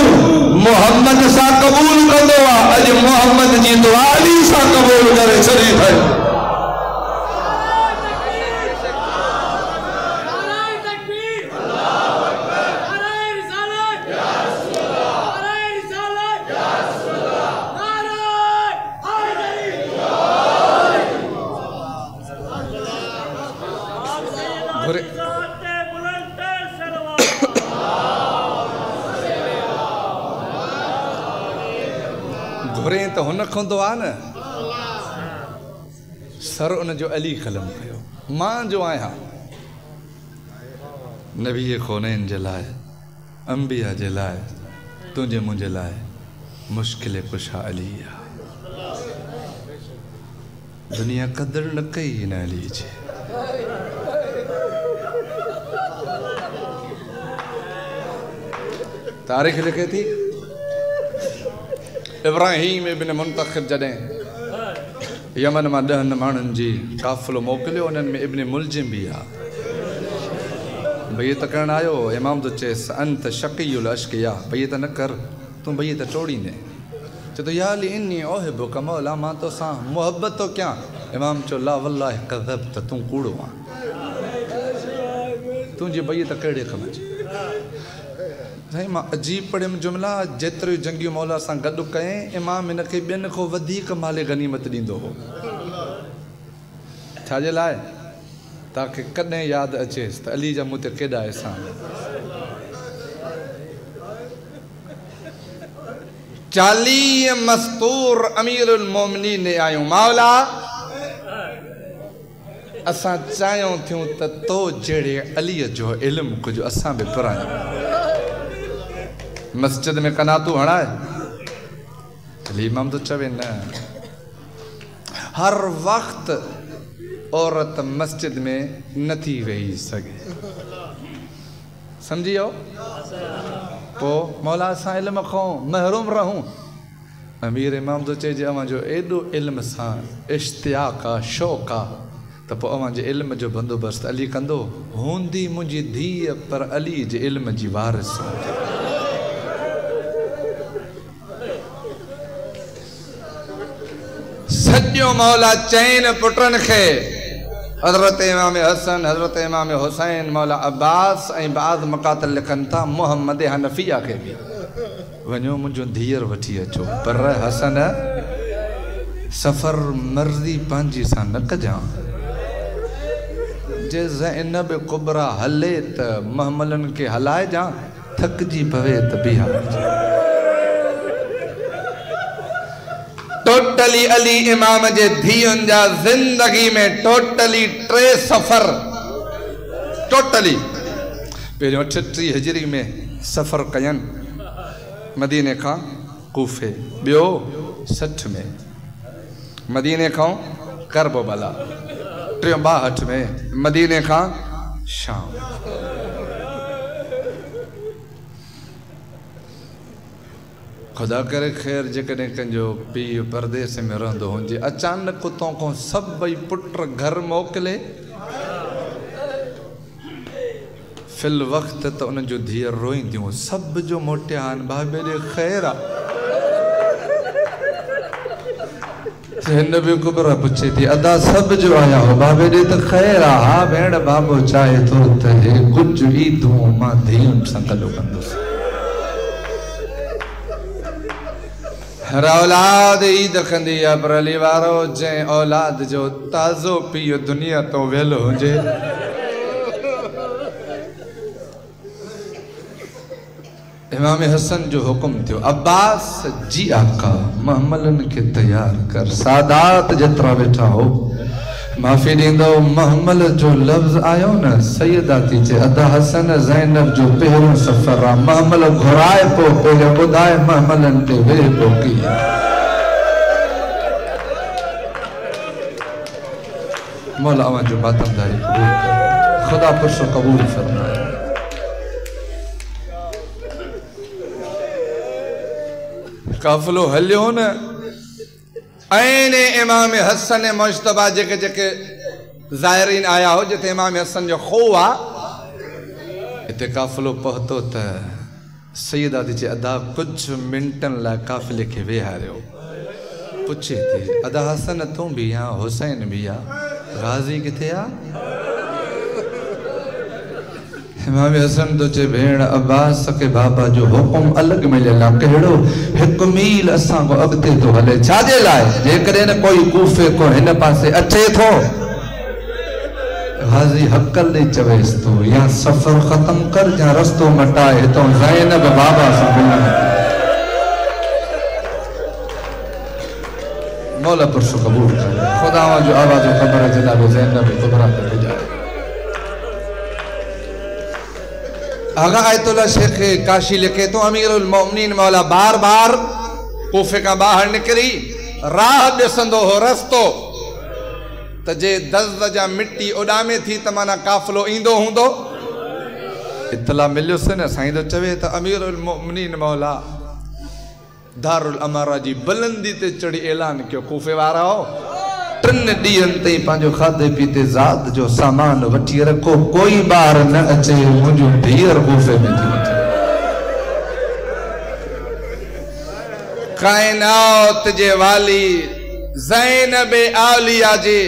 मोहम्मद सा कबूल कंदो आ अज मोहम्मद जी दुआ अली सा कबूल करे छड़ी है घुरे तो हुन खंदो आ न सर उन जो अली कलम कयो मां जो आया नबी कोनैन जे लाए अंबिया जे लाए तुझे मुझे लाए मुश्किल कुशा अली दुनिया कदर न कई न अली जी तारीख लिखे थी इब्राहिम इब्न मुंतखब जॾहिं यमन मां 10 माण्हुनि जी काफ़िलो मोकिलियो उन्हनि में इब्न मुलजिम भी आ भई त करण आयो इमाम तो चेस अंत शकीयुल अशकिया भई त न कर तू भई त टोड़ींदे चए तो या अली इन्नी ओहिबु कमौला मां तो सां मोहब्बत तो क्या इमाम चो ला वल्लाह कज़ब त तू कूड़ो आ तुझी भई त कहिड़े कम जी साईं मां अजीब पढ़ियमि जुमला जेतिरो जंगियूं मौला सां गॾु कयईं इमाम हिनखे ॿियनि खां वधीक माले गनीमत ॾींदो हो छाजे लाइ ताकि कॾहिं यादि अचेसि त अली जा मूं ते केॾा एहसान। 40 मस्तूर अमीरुल मोमिनीन ने आयूं मौला असां चाहियूं थियूं त तो जहिड़े अलीअ जो इल्मु कुझु असां बि पढ़ायूं। मस्जिद में कनातू हणाए अली इमाम तो चवे न हर वक्त औरत मस्जिद में नथी वेही सके समझियो पो मौला असां इल्म खां महरूम रहूं। अमीर इमाम तो चए जे अवां जो एॾो इल्म सां इश्तियाक आहे शौक़ आहे त पोइ अवां जे इल्म जो बंदोबस्त अली कंदो। हूंदी मुंहिंजी धीअ पर अली जे इल्म जी वारिस। सॼो मौला चैन पुटनि खे हज़रत इमाम हसन हज़रत इमाम हुसैन मौला अब्बास ऐं बाद मकातल लिखनि था मोहम्मद हनफिया खे बि वञो मुंहिंजो धीअर वठी अचो पर हसन सफ़र मर्ज़ी पंहिंजी सां न कजां। जे ज़ैनब कुबरा हले त महमलनि खे हलाए जा थकजी पवे त बिहार। टोटली अली इमाम जे धीअनि जा ज़िंदगी में टोटली 3 सफ़र टोटली पहिरियों 38 हिजरी में सफ़र कयनि मदीने खां कूफे, ॿियो 60 में मदीने खां करबला, 62 में मदीने खां शाम। खुदा करे ख़ैर जेकॾहिं कंहिंजो पीउ परदेस में रहंदो हुजे अचानक उतां खां सभई पुट घर मोकिले फिल वक़्त त उन जो धीअर रोईंदियूं सभ जो मोटिया आहिनि बाबे ॾे ख़ैर आहे। हिन बि कुबरा पुछे थी अदा सभ जो आया हो बाबे ॾे त ख़ैर आहे। हा भेण बाबो चाहे थो त हे कुझु ईदूं मां धीअनि सां गॾु कंदुसि। हर औलाद ईद कंदी आहे पर अली वारो जंहिं औलाद जो ताज़ो पीउ दुनिया तो वेलो हुजे इमाम हसन जो हुकुम थियो अब्बास जी आका महमलन के तैयार कर। सादात जेतिरा वेठा हो माफ़ी ॾींदो महमल जो लफ़्ज़ आयो न सैयदा थी चए अदा हसन ज़ैनब जो पहिरियों सफ़र आहे महमल घुराए पो पहिरियों ॿुधाए महमलनि ते वेह पो की मौला अवां जो बातमदारी कबूल कर खुदा पुरसो कबूल फरमाए। काफ़िलो हलियो न ऐं इमाम हसन मुश्तबा जेके जेके ज़ायरीन आया हो जिते इमाम हसन जो खो आहे हिते काफ़िलो पहुतो त सैयदा थी चए अदा कुझु मिंटनि लाइ काफ़िले खे वेहारियो। पुछे थी अदा हसन तूं बि आहे हुसैन बि आहे गाज़ी किथे आहे? इमाम हसन तो चे भेण अब्बास के बाबा जो हुकुम अलग मिलियल आहे कहिड़ो 1 मील असां को अॻिते तो हले छाजे लाइ जेकॾहिं न कोई कूफे को हिन पासे अचे थो गाज़ी हक़ल ॾेई चवेसि थो या सफ़र ख़त्म कर या रस्तो मटाए हितां ज़ैनब बाबा सां मिलण। मौला पुरसो कबूल करे खुदा जो आवाज़ ख़बर जनाब ज़ैनब कुबरा ते पुॼाए। आगा आयतुल्ला शेख काशी लिखे तो अमीरुल मोमिनीन मौला बार बार कूफे का बाहर निकरी राह ॾिसंदो हो रस्तो त जे दज़ जा मिट्टी उॾामे थी त माना काफ़िलो ईंदो हूंदो। इतला मिलियोसि न साईं तो चवे त अमीरुल मोमिनीन मौला दारुल अमारा जी बुलंदी ते चढ़ी ऐलान कयो कूफे वारा हो 3 ॾींहंनि ताईं पंहिंजो खाधे पीते ज़ात जो सामान वठी रखो कोई ॿार न अचे मुंहिंजो धीअर कूफे में थी वञे। काइनात जे वाली ज़ैनब आलिया जे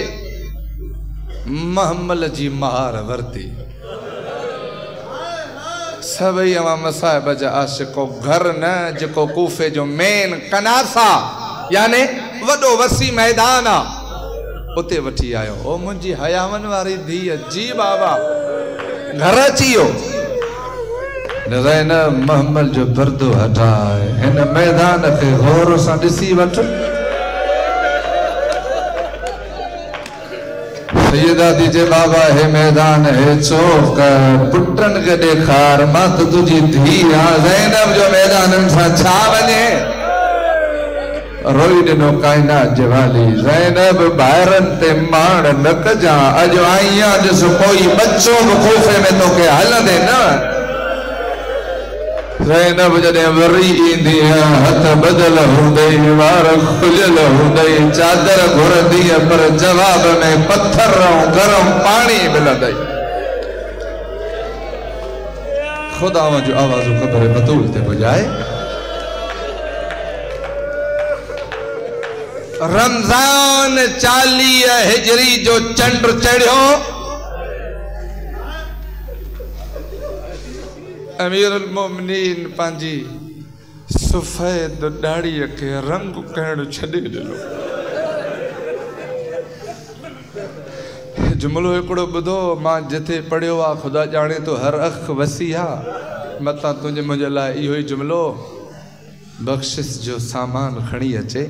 महमल जी महार वरती सभई अवां मसाहिब जा आशिको घर न जेको कूफे जो मेन कनासा याने वॾो वसी मैदान आहे उते वठी आयो। ओ मुंहिंजी हयावन वारी धीअ जी बाबा घर अची वियो। ज़ैनब मोहम्मद जो पर्दो हटाए हिन मैदान खे गौर सां ॾिसी वठ। सैयदा दीजे बाबा हे मैदान हे चौक पुटन के ॾेखार मां त तुझी धी आहियां। ज़ैनब जो मैदाननि सां छा वञे। रोई ॾिनो काइनात जे वाली ज़ैनब ॿाहिरनि ते माण न कजां। अॼु आई आहियां ॾिस कोई बच्चो बि खोफ़े में तोखे हलंदे न। ज़ैनब जॾहिं वरी ईंदी हथ बदल हूंदई वार खुलियल हूंदई चादर घुरंदी पर जवाब में पत्थर ऐं गरम पाणी मिलंदई। खुदा जो आवाज़ ख़बर बतूल ते पुॼाए। रमज़ान 40 हिजरी जो चंड चढ़ियो। अमीरुल मोमिनीन पंहिंजी सफ़ेद दाढ़ीअ खे रंग करण छॾे ॾिनो। जुमिलो हिकिड़ो ॿुधो मां जिथे पढ़ियो आहे ख़ुदा ॼाणे तो हर अख वसी आहे। मतां तुंहिंजे मुंहिंजे लाइ इहो ई जुमिलो बख़्शिश जो सामान खणी अचे।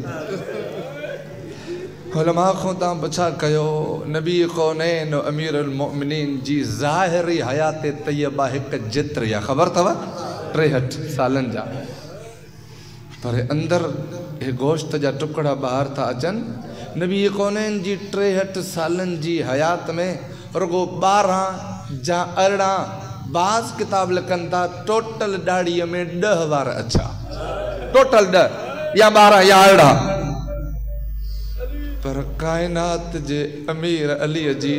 उलमा खां तव्हां पुछा कयो नबी कौनैन अमीरुल मोमिनीन जी ज़ाहिरी हयात तय्यबा हिकु जेतिरी आहे ख़बर अथव 63 सालनि जा। पर अंदर हे गोश्त जा टुकड़ा ॿाहिरि था अचनि। नबी कौनैन जी 63 सालनि जी हयात में रुगो 12 या 18 बाज़ किताब लिखनि था टोटल दाढ़ीअ में 10 वार अछा। टोटल 10 या 12 या 18। पर कायनात जे अमीर अली जी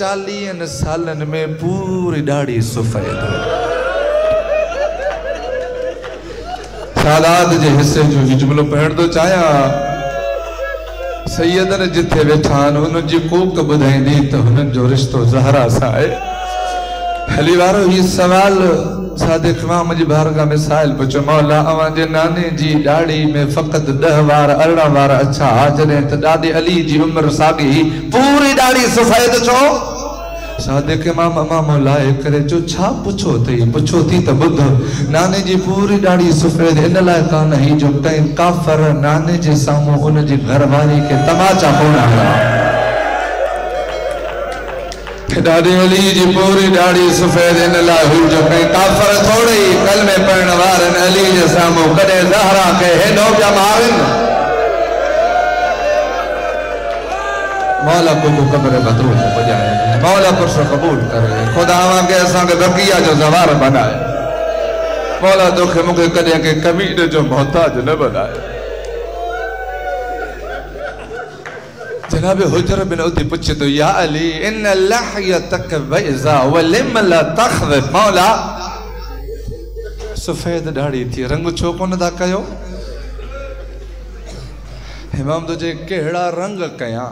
40 सालनि में पूरी दाढ़ी सफ़ेद। सादात जे हिस्से जो ही जुमिलो पढ़ण थो चाहियां। सैयदन जिथे वेठा आहिनि हुननि जी कूक ॿुधाईंदी त हुननि जो रिश्तो ज़हरा सां आहे। हली वारो ही सवाल सादिक इमाम जी बारगाह में साहिल पुछो मौला अवां जे नाने जी दाढ़ी में फ़क़त 10 वार 18 वार अच्छा जॾहिं त ॾाॾे अली जी उम्र साॻी पूरी दाढ़ी सफ़ेद छो। सादिक इमाम लाए करे जो छा पुछो थी त ॿुध नाने जी पूरी दाढ़ी सफ़ेद इन लाइ कान ही जो कंहिं काफ़र नाने जे साम्हूं उन जी घरवारी खे तमाचा कोन हणा। ॾाॾे अली जी पूरी दाढ़ी सफ़ेद इन लाइ हुई जो कंहिं काफ़र थोड़े ई कलमे पढ़ण वारनि अली जे साम्हूं कॾहिं ज़हरा खे हेॾो पिया मारनि। मौला को क़ब्र बतूल ते पुॼाए। मौला पुरस क़बूल करे। खुदा के असांखे बक़िया जो ज़वार बनाए। मौला तोखे मूंखे कॾहिं के कमीर जो मोहताज न बनाए। जनाब हुजर बिन उदी पूछे तो या अली इन लहयतक बैज़ा व लिम ला तखज़। मौला सफ़ेद दाढ़ी थी रंग छो कोन था कयो। इमाम तुझे कहिड़ा रंग कया।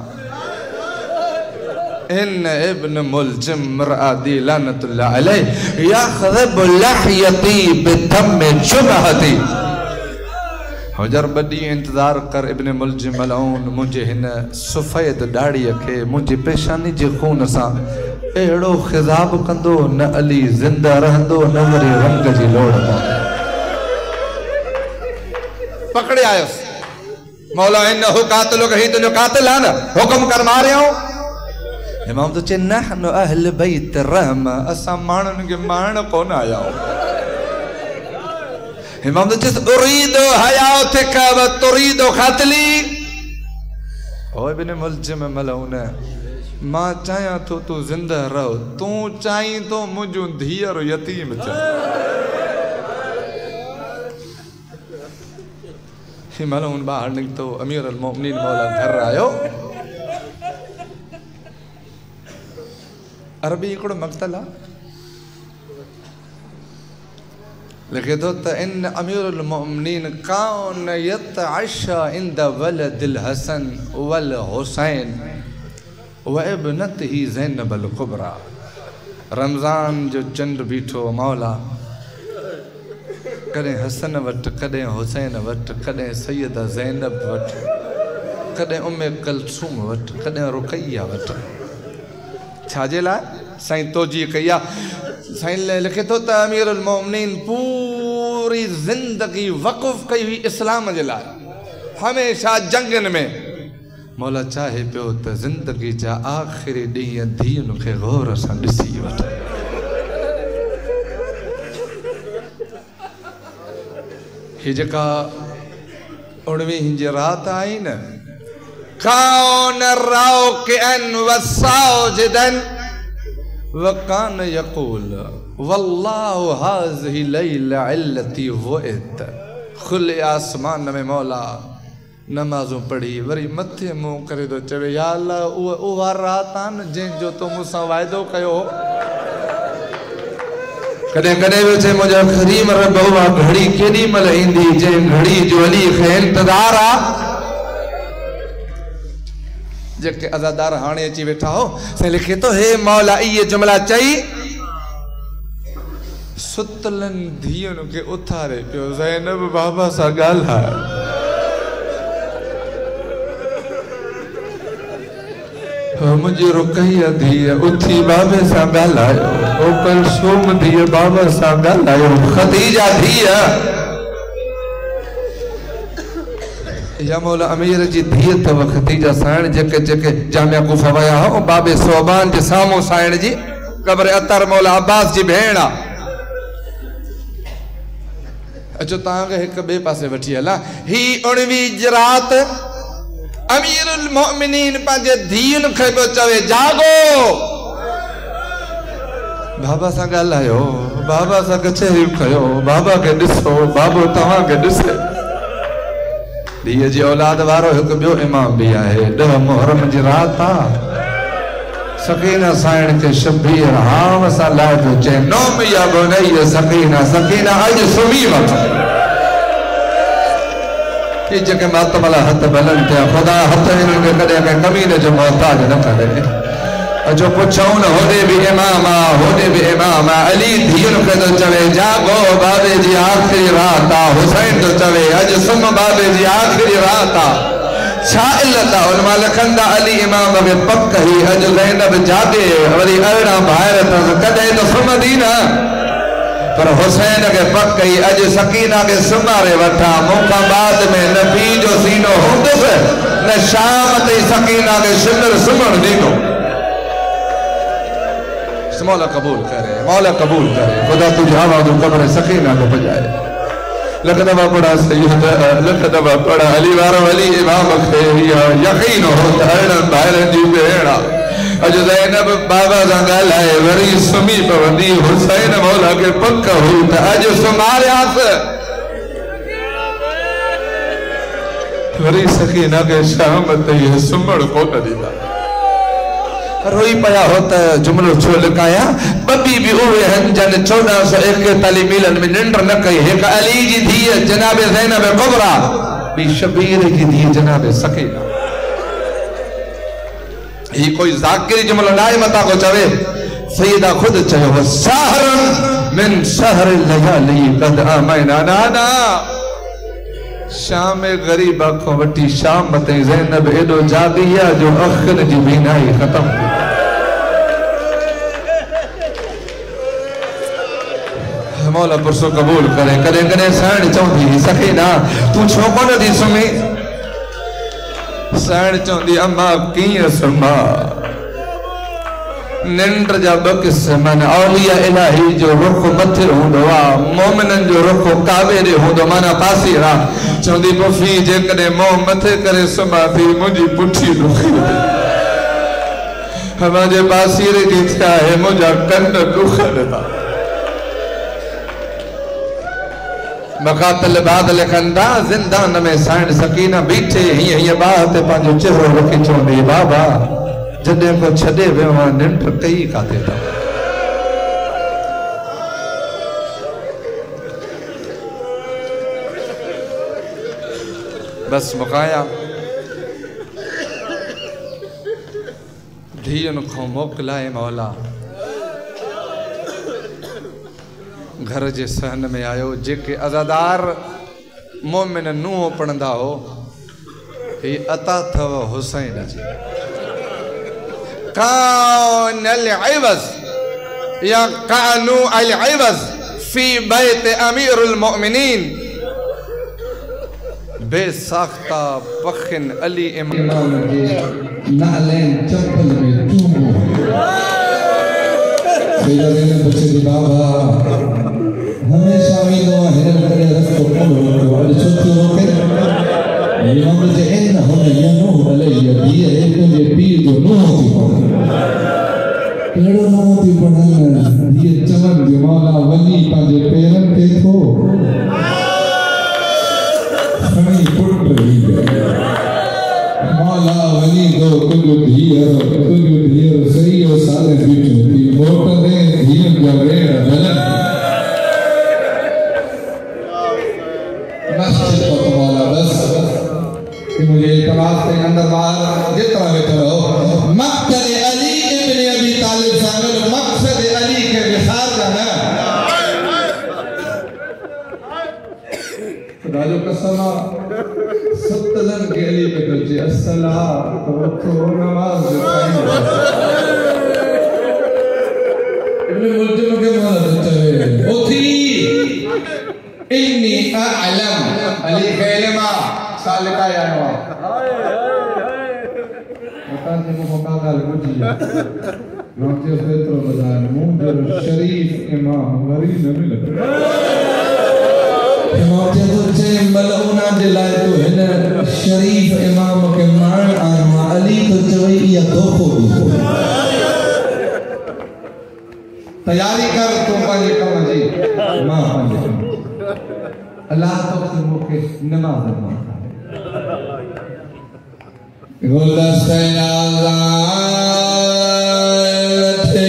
इन इब्न मुलजिम मरआदी लानतुल्लाह अलैह यख़ज़ब लहयती बिदम जुबहती। हुजर बड़ी इंतजार कर इब्न मुलजिम मलऊन मुझे हिन सफ़ेद दाढ़ीअ खे मुझे पेशानी जे खून सां अहिड़ो ख़िज़ाब कंदो न अली ज़िंदा रहंदो न वरी रंग जी लोड़ पवंदी। पकड़े आयुसि मौला इन्नहु कातिलुक ही तुंहिंजो कातिल आहे न हुकुम कर मारियो। इमाम तो चे नहनु अहल बैत रहमा असां माण्हुनि खे मारण कोन आया आहियूं। इमाम तो चेस उरीदो हयातिक व तुरीदो क़त्ली। ओ इब्न मुलजिम मलऊन मां चाहियां थो तू ज़िंदा रहो तू चाहीं तो मुंहिंजो धीअर यतीम थिए। मलऊन ॿाहिरि निकितो। अमीर अल मोमिनीन मौला घर आयो। अरबी हिकिड़ो मक़तल आहे लिखे थो त इन अमीरुल मोमिनीन कान यतअशा इंद वलदिल हसन वल हुसैन व इब्नतिही ज़ैनब अल कुबरा। रमज़ान जो चंड बीठो मौला कॾहिं हसन वटि कॾहिं हुसैन वटि कॾहिं सैयदा ज़ैनब वटि कदें उम्मे कलसूम वट कदें रुकैया वट छाजे ला साईं तोजी कया साईं लिखे तो त अमीरुल मोमिनीन पूरी जिंदगी वक़ुफ़ कई हुई इस्लाम जे लाइ हमेशा जंगन में मौला चाहे पियो त जिंदगी जा आखिरी ॾींहं धीअनि खे गौर सां ॾिसी वठे ही जेका 19 जी रात आई न कान राकिअन वसाजिदन वकान यक़ूल वल्लाहु हाज़िही लैला अल्लती वुइत खुले आसमान में मौला नमाज़ों पढ़ी वरी मथे मुंह करे तो चवे या अल्लाह उहा रात आन जंहिंजो तो मूंसां वाइदो कयो कदे कदे वे मुझा करीम रब उहा घड़ी केडी मल ईंदी जे घड़ी जो अली खे इंतजार आ जेके अज़ादार हाणे अची वेठा हो से लिखे तो हे मौला ये जुमला चई सुतलन धीअनि खे उथारे पियो ज़ैनब बाबा सां ॻाल्हाए मुझे रुकैया धीअ उथी बाबे सां ॻाल्हायो ओ कलसूम धीअ बाबा सां ॻाल्हायो ख़दीजा धीअ या मौला अमीर जी धीअ अथव ख़दीजा साइण जेके जेके जामिया कूफा विया हो बाबे सोबान जे साम्हूं साइण जी क़ब्र अतर मौला अब्बास जी भेण आहे अचो तव्हांखे हिकु ॿिए पासे वठी हलां ही 19 रात अमीरुल मोमिनीन पंहिंजे धीअनि खे पियो चवे जागो बाबा सां ॻाल्हायो बाबा सां कचहरियूं कयो बाबा खे ॾिसो बाबो तव्हांखे ॾिसे धीअ जी औलाद वारो हिकु ॿियो इमाम बि आहे 10 मुहर्रम जी रात आहे सकीना साइण के शबीर हाम सां लाइ पियो चए नौम या बुनैया सकीना सकीना अॼु सुम्ही वठ ये जेके मातमला हथ बुलंद थिया खुदा हथ इन्हनि खे कॾहिं कंहिं कमीने जो मोहताज न करे अचो पुछऊं न होॾे बि इमाम आहे होॾे बि इमाम आहे अली धीअनि खे थो चवे जागो बाबे जी आख़िरी रात आहे हुसैन थो चवे अॼु सुम्ह बाबे जी आख़िरी रात आहे छा इल्लत आहे उनमां लिखंदा अली इमाम खे पक ही अॼु ज़ैनब जागे वरी अरिड़हं भाइर अथसि कॾहिं त सुम्हंदी न पर हुसैन के पक ही अॼु सकीना के सुमारे वठा मूंखां बाद में न पीउ जो सीनो हूंदुसि न शाम ताईं सकीना के शिमर सुम्हण ॾींदो मौला कबूल करे खुदा तुझे आवाज़ कब्र सकीना को बजाए लख दफ़ा पढ़ा सैयद लख दफ़ा पढ़ा अली वारो अली इमाम खे यकीन हो त अरिड़हं भाइरनि जी भेण अॼु ज़ैनब बाबा सां ॻाल्हाए वरी सुम्ही पवंदी हुसैन मौला खे पक हुई त अॼु सुम्हारियासि वरी सकीना खे शाम ताईं सुम्हण कोन ॾींदा रोई पया हो त जुमलो छो लिकाया बबी भी उहे हन जन 1441 मीलन में निंड न कई हिकु अली जी धीअ जनाबे ज़ैनब कुबरा ॿी शबीर जी धीअ जनाबे सकीना ही कोई ज़ाकिरी जुमलो नाहे मता को चवे सैयदा खुद चयो सहरन मिन सहर लयाली कद आमैना नाना शाम गरीबा को वठी शाम ताईं ज़ैनब एडो जागी आहे जो अखियुनि जी बीनाई ख़त्म मौला पुरसो कबूल करे कॾहिं कॾहिं साइण चवंदी सकीना तूं छो कोन थी सुम्ही साइण चवंदी अम्मा कीअं सुम्हां निंड जा ॿ क़िस्म औलिया इलाही जो रुख मथे हूंदो आहे मोमिननि जो रुख काबे ॾे हूंदो माना पासीरा चवंदी पुफी जेकॾहिं मोह मथे करे सुम्हां थी मुंहिंजी पुठी ॾुखी मुंहिंजे पासीरे जी थिया आहे मुंहिंजा कन ॾुखनि था मकातल बाद लिखंदा ज़िंदान में साइण सकीना बीठे हीअं हीअं बाहि ते पंहिंजो चेहरो रखी चवंदी बाबा जॾहिं को छॾे वियो आहे निंड कई काथे था बस मुकाया धीअनि खां मोकिलाए मौला घर जे सहन में आयो जेके अज़ादार मोमिन नूह पढ़ंदा हो ही अता थव हुसैन जी कान अल-इवज़ या कानू अल-इवज़ फी बैत अमीरुल मोमिनीन बेसाख्ता पखिन अली इमाम के नालें चप्पल में चूमो सैयदना बच्चे बाबा हमेशा में दो हिरन करे रस्तो खोलो और छोटे होके इमाम जे इन हम यनो अलैया दिए तुझे पीर जो नो होती केड़ो नो होती पढ़ना दिए चमन जो मौला वली पाजे पेरन ते थो खणी पुट रही मौला वली दो तुझे धीर सही और साले बीच में मोट दे धीर जबरे भलन मस्जिद को मौला बस कि मुझे इल्तिमास के अंदर बाहर जितना भी चलो मकसद अली इब्न अबी तालिब शामिल मकसद अली के विसार जाना खुदाजो कसम सत्तलन के अली पे तुझे अस्सला तो नमाज इब्न मुल्जिम के मौला चले ओथी इन्नी अअलम अली कहलमा सालिका यानवा मकान से मौका गाल बुझिया नौते फेतरो बजान मुंजर शरीफ इमाम वरी न मिल नौते तो चे मलऊना दिलाए तो है शरीफ इमाम के मार आमा अली तो चवई या धोखो भी तैयारी कर तो पाजे कम जी मां पाजे अल्लाह तो मुके नमाज मां गुलदस्ते आज़ाद थे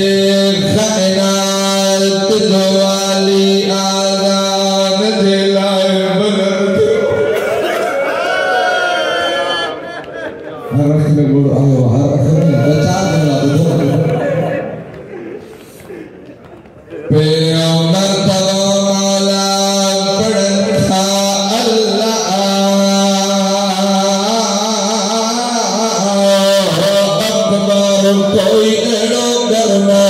खैरात दुआली आज़ाद दिलाए बुलंद हर रख में गुड़ आयो हर रख में बचा देना दो पैगंबर तब मौला पढ़न था अल्लाह अकबर कोई एड़ो करना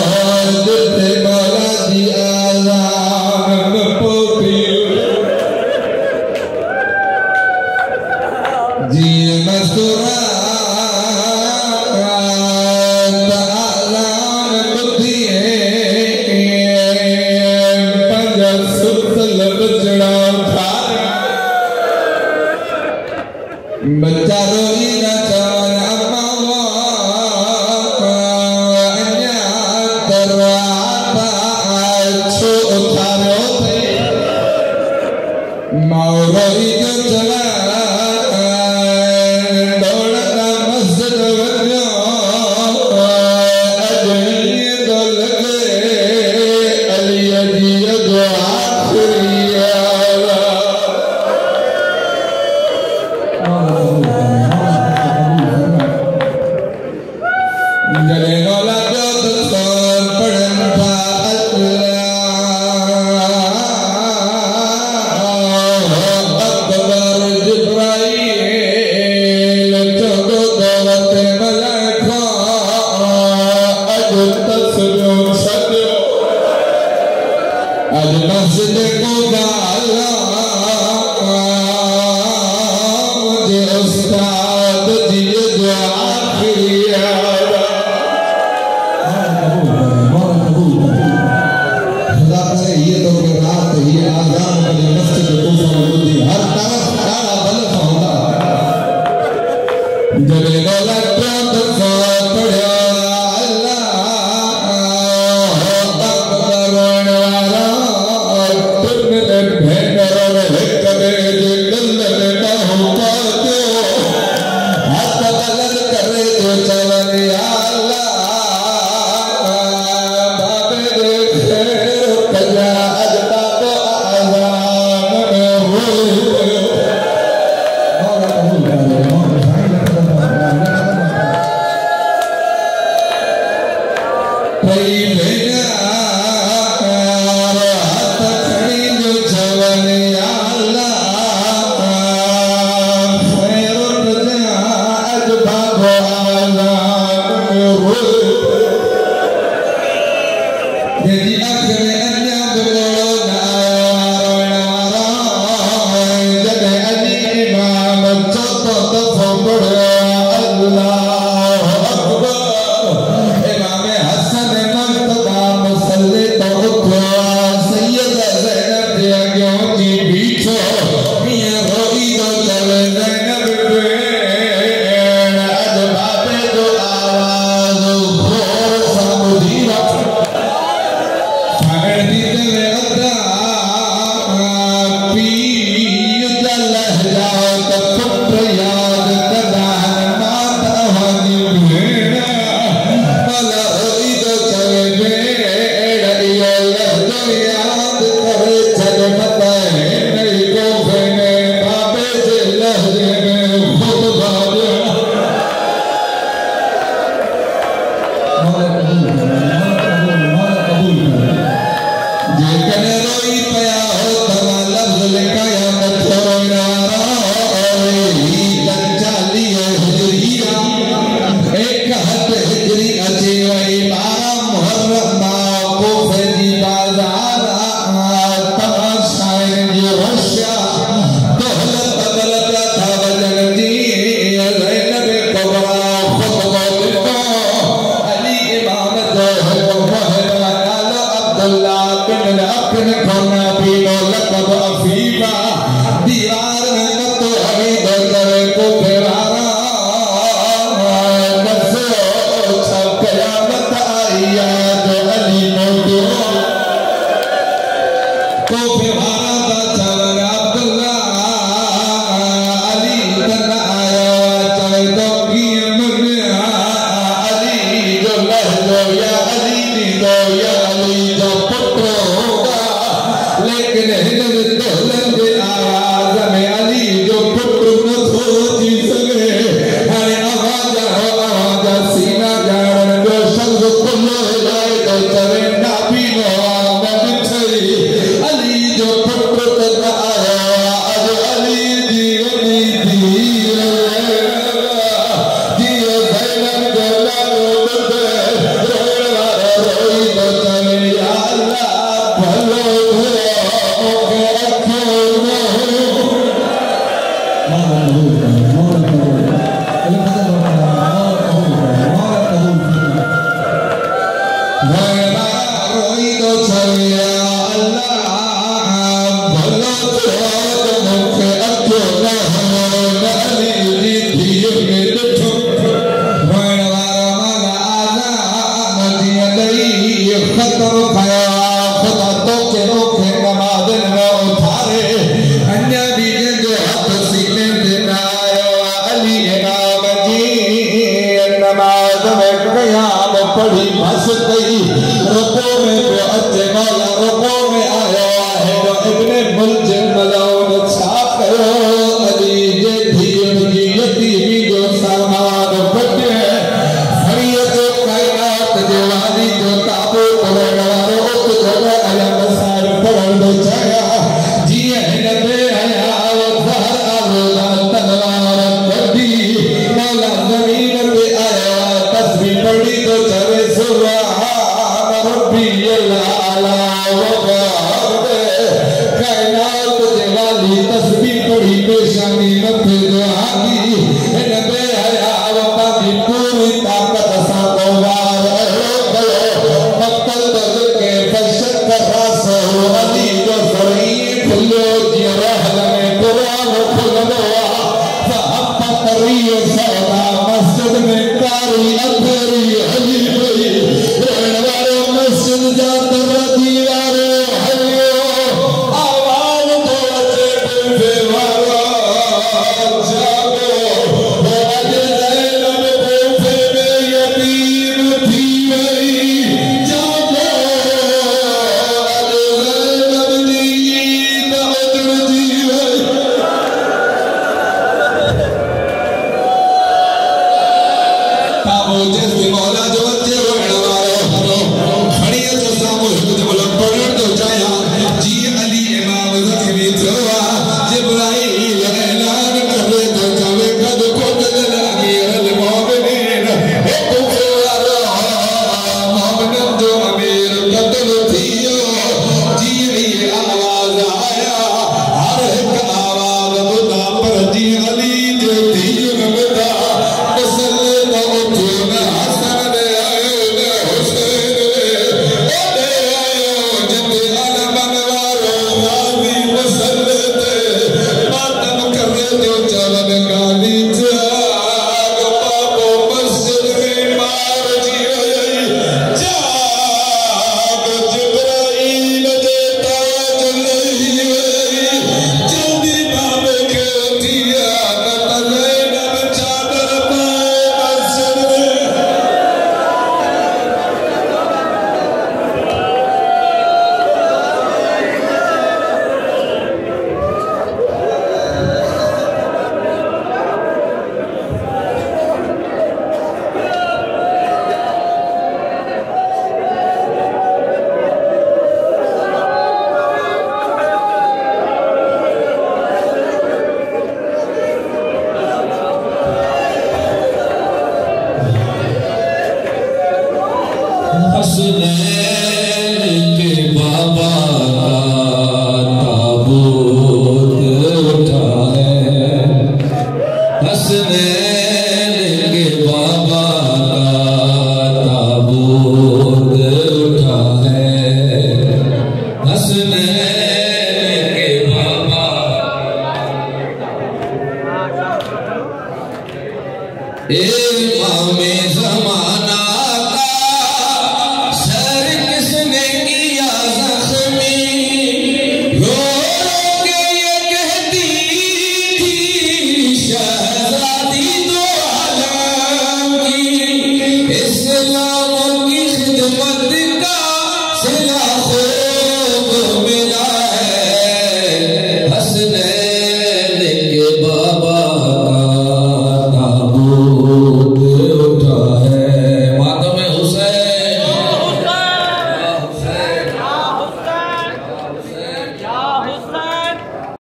जिते मौला दी आज़ान पोती जी मस्तूरा बच्चा रोई ना चावन अम्मा अन्या दरवाता छो उठारो थे माँ रोई जो चला दौड़ता मस्जिद वन्यो अजनी तो लगे अली अजी जो आखिरी जरे नौला जो दस्तूर पढ़न था अल्लाह अकबर जिब्राइल चौदो दौलत मलाइका अज तस्बीह सजो अज मस्जिद को गाला मुझे उस्ताद दिए जो आखिरी ये तो के रात ये आज़ान वाली मस्जिद कोफा मौजूदी हर तरफ सारा बल्ब होता जरे गौला चौथ सौ पढ़िया अल्लाह अकबर वाला तुम भेंडरो जिस मौला जो बच्चे खड़िया जो सामू हसनैन के बाबा